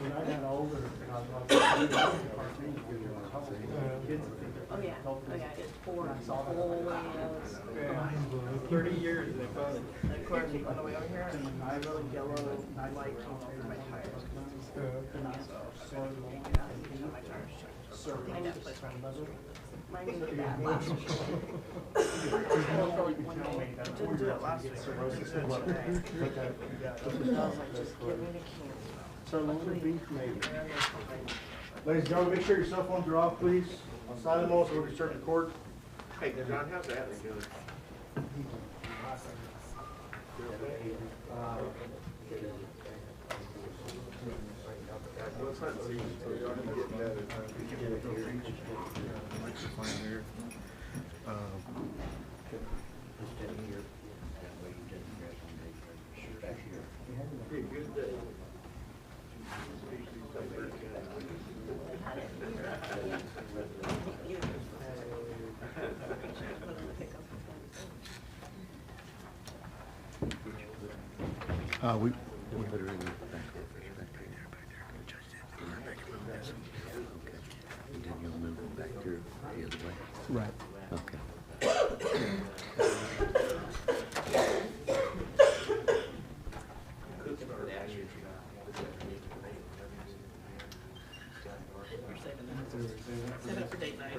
When I got older, I was like, Oh yeah, it's four full windows. 30 years they both. Of course, on the way over here, I really yellow light came over my tires. So, my tires changed. I got place around the mine didn't get that last week. Didn't do it last week. I was like, just give me the can. So long as beef maybe. Ladies and gentlemen, make sure your cell phones are off, please. On side of them also, we're going to start the court. Hey, John, how's that going? Well, it's not season, so y'all can get better. Microphone here. Hey, good day. We put her in the back office, back there. The judge did. We're back in the mess. Okay. And then you'll move it back through the other way. Right. Okay. Set up for date night.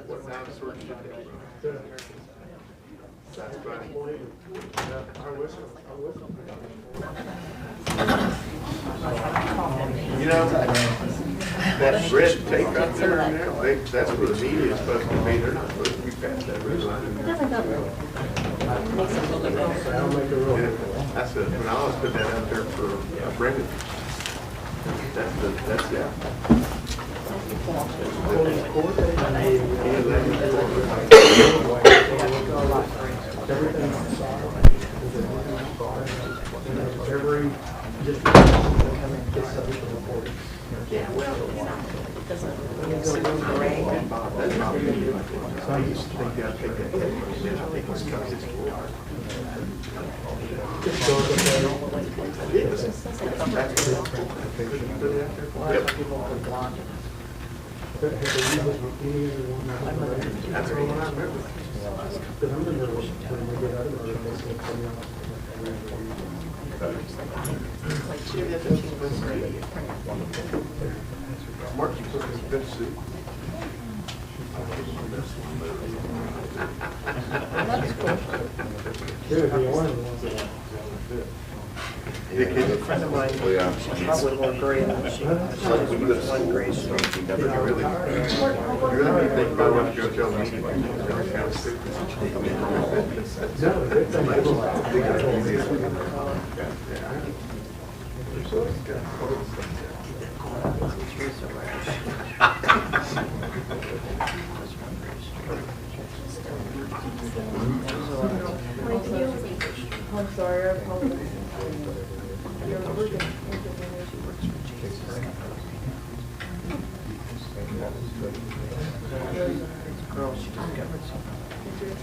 What sound sort of shit? That's funny. You know, That red tape right there, that's where the media is supposed to be, they're not supposed to be past that red line. That's it, when I always put that out there for Brendan. That's it. Every Yeah, well, it's gray. So I used to think I'd take that head, and I think it's got his floor. Yep. That's the one I remember. Mark, you put his best suit. A friend of mine probably more gray than she was. One gray streak. You really think about what you're going to tell me? I'm sorry, I apologize. Girl, she just got perfect.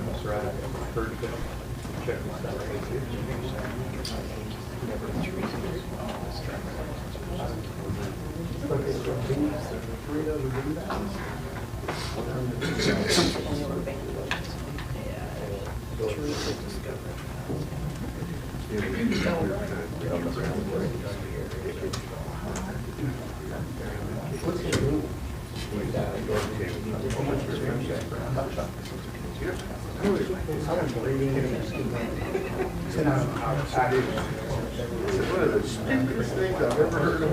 That's right. Heard that. Check this out. One of the stupidest things I've ever heard of.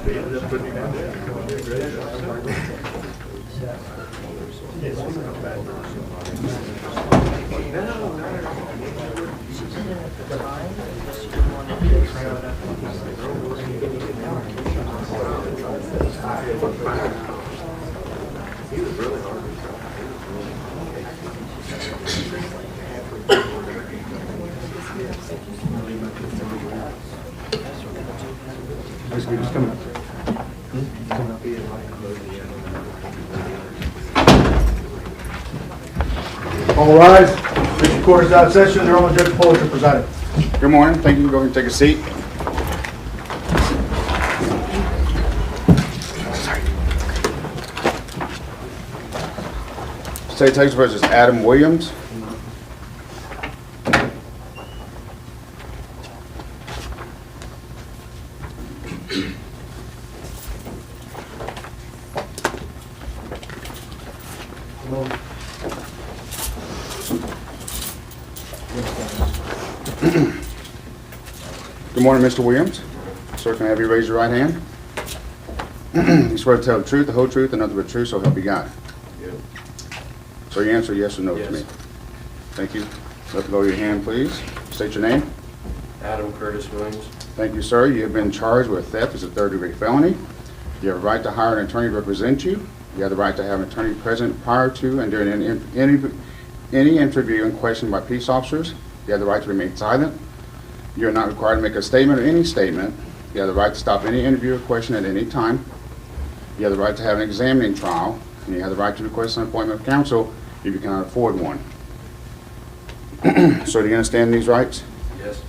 They ended up putting him out there. He was really hard. Just coming up. All rise. This court is out of session. The Honorable Judge Pulitzer presiding. Good morning. Thank you. Go ahead and take a seat. State Texas versus Adam Williams. Good morning, Mr. Williams. Sir, can I have you raise your right hand? You swear to tell the truth, the whole truth, and nothing but the truth, so help you God. Yeah. So you answer yes or no to me. Thank you. Let go of your hand, please. State your name. Adam Curtis Williams. Thank you, sir. You have been charged with theft as a third-degree felony. You have a right to hire an attorney to represent you. You have the right to have an attorney present prior to and during any interview and questioned by peace officers. You have the right to remain silent. You are not required to make a statement or any statement. You have the right to stop any interview or question at any time. You have the right to have an examining trial, and you have the right to request an appointment of counsel if you cannot afford one. So do you understand these rights? Yes.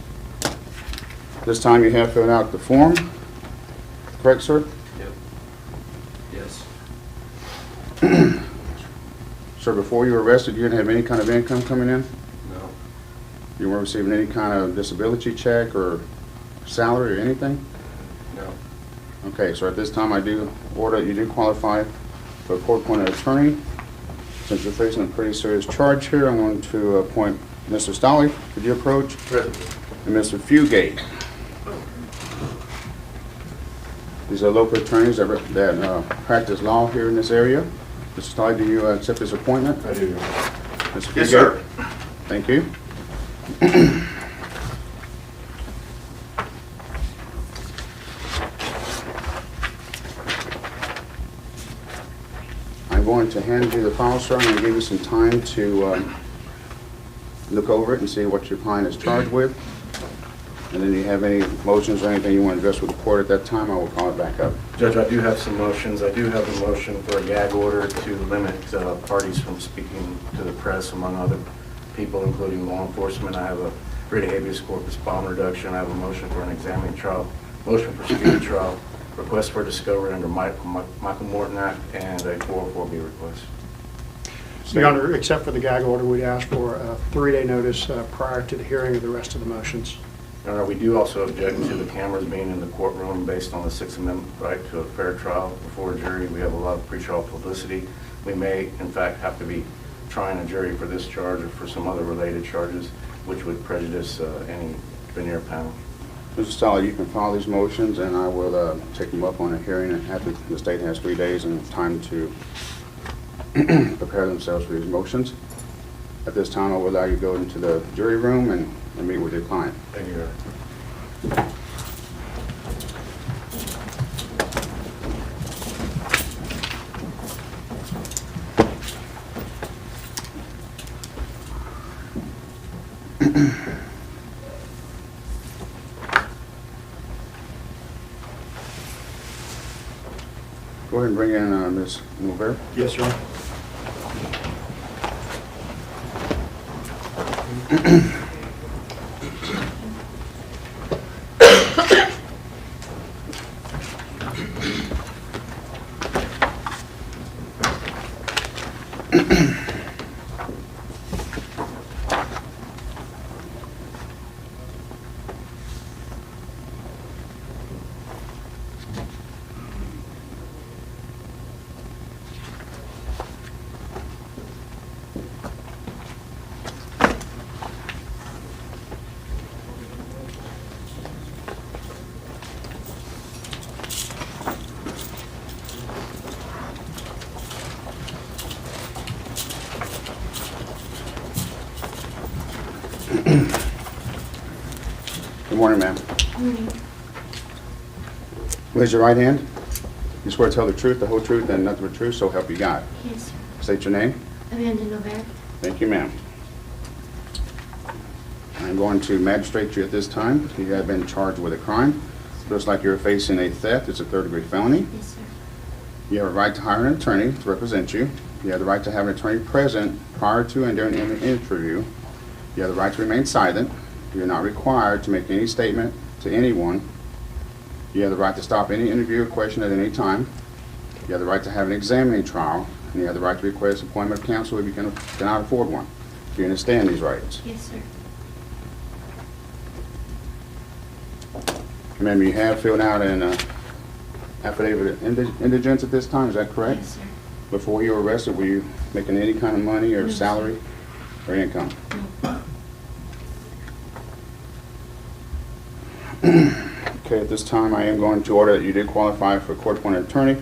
This time you have filled out the form, correct, sir? Yep. Yes. Sir, before you were arrested, you didn't have any kind of income coming in? No. You weren't receiving any kind of disability check or salary or anything? No. Okay, so at this time I do order that you do qualify for a court-appointed attorney. Since you're facing a pretty serious charge here, I'm going to appoint Mr. Stolley. Could you approach? Present. And Mr. Fugate. These are local attorneys that practice law here in this area. Mr. Stolley, do you accept this appointment? I do. Mr. Fugate? Yes, sir. Thank you. I'm going to hand you the file, sir. I'm going to give you some time to look over it and see what your client is charged with. And then you have any motions or anything you want to address with the court at that time, I will call it back up. Judge, I do have some motions. I do have a motion for a gag order to limit parties from speaking to the press, among other people, including law enforcement. I have a writ of habeas corpus bond reduction. I have a motion for an examining trial, motion for speedy trial, request for discovery under Michael Morton Act, and a 404B request. Your Honor, except for the gag order, we'd ask for a 3-day notice prior to the hearing of the rest of the motions. Your Honor, we do also object to the cameras being in the courtroom based on the Sixth Amendment right to a fair trial before a jury. We have a lot of pretrial publicity. We may, in fact, have to be trying a jury for this charge or for some other related charges, which would prejudice any veneer panel. Mr. Stolley, you can file these motions, and I will take them up on a hearing after the state has 3 days and time to prepare themselves for these motions. At this time, I will allow you to go into the jury room and meet with your client. Thank you, Your Honor. Go ahead and bring in Ms. Mulver. Yes, sir. Good morning, ma'am. Raise your right hand. You swear to tell the truth, the whole truth, and nothing but the truth, so help you God. Yes, sir. State your name. Amanda Novak. Thank you, ma'am. I'm going to magistrate you at this time. You have been charged with a crime. Looks like you're facing a theft. It's a third-degree felony. Yes, sir. You have a right to hire an attorney to represent you. You have the right to have an attorney present prior to and during an interview. You have the right to remain silent. You're not required to make any statement to anyone. You have the right to stop any interview or question at any time. You have the right to have an examining trial, and you have the right to request appointment of counsel if you cannot afford one. Do you understand these rights? Yes, sir. Remember, you have filled out an affidavit of indigence at this time, is that correct? Yes, sir. Before you were arrested, were you making any kind of money or No, sir. salary or income? No. Okay, at this time, I am going to order that you did qualify for a court-appointed attorney.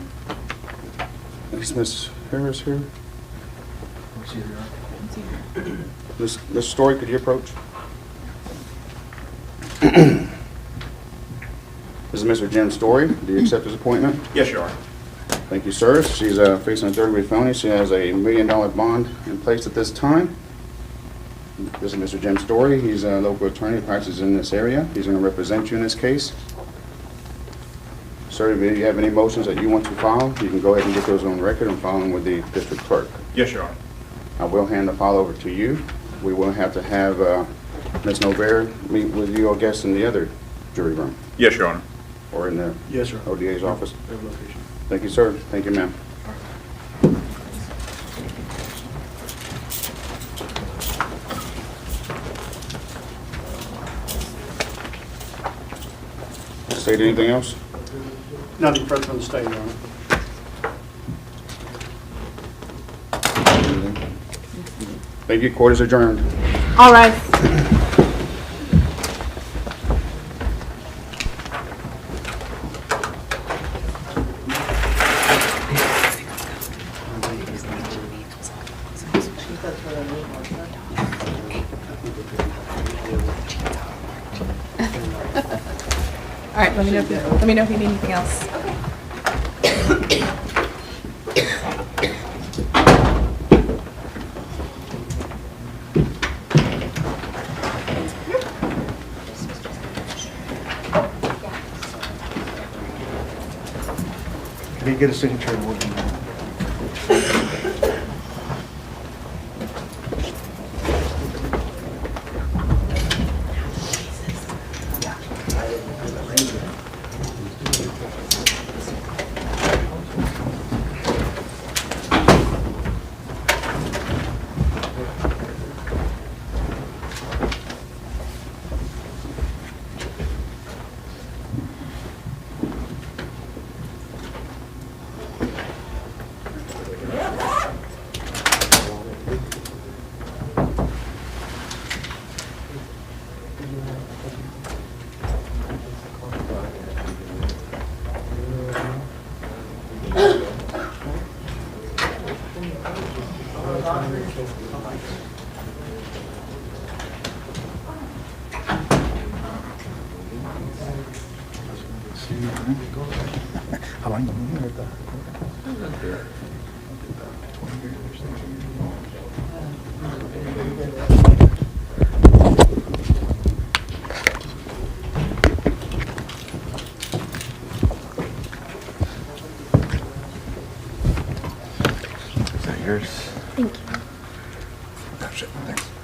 Is Ms. Harris here? Ms. Story, could you approach? This is Mr. Jim Story. Do you accept his appointment? Yes, Your Honor. Thank you, sir. She's facing a third-degree felony. She has a $1 million bond in place at this time. This is Mr. Jim Story. He's a local attorney, practices in this area. He's going to represent you in this case. Sir, if you have any motions that you want to file, you can go ahead and get those on record and file them with the district clerk. Yes, Your Honor. I will hand the file over to you. We will have to have Ms. Nover meet with you, I guess, in the other jury room Yes, Your Honor. or in the Yes, sir. ODA's office. They have location. Thank you, sir. Thank you, ma'am. State anything else? Nothing further from the state, Your Honor. Anything? Thank you. Court is adjourned. All right. All right, let me know if you need anything else. Can you get a signature and one? Is that yours?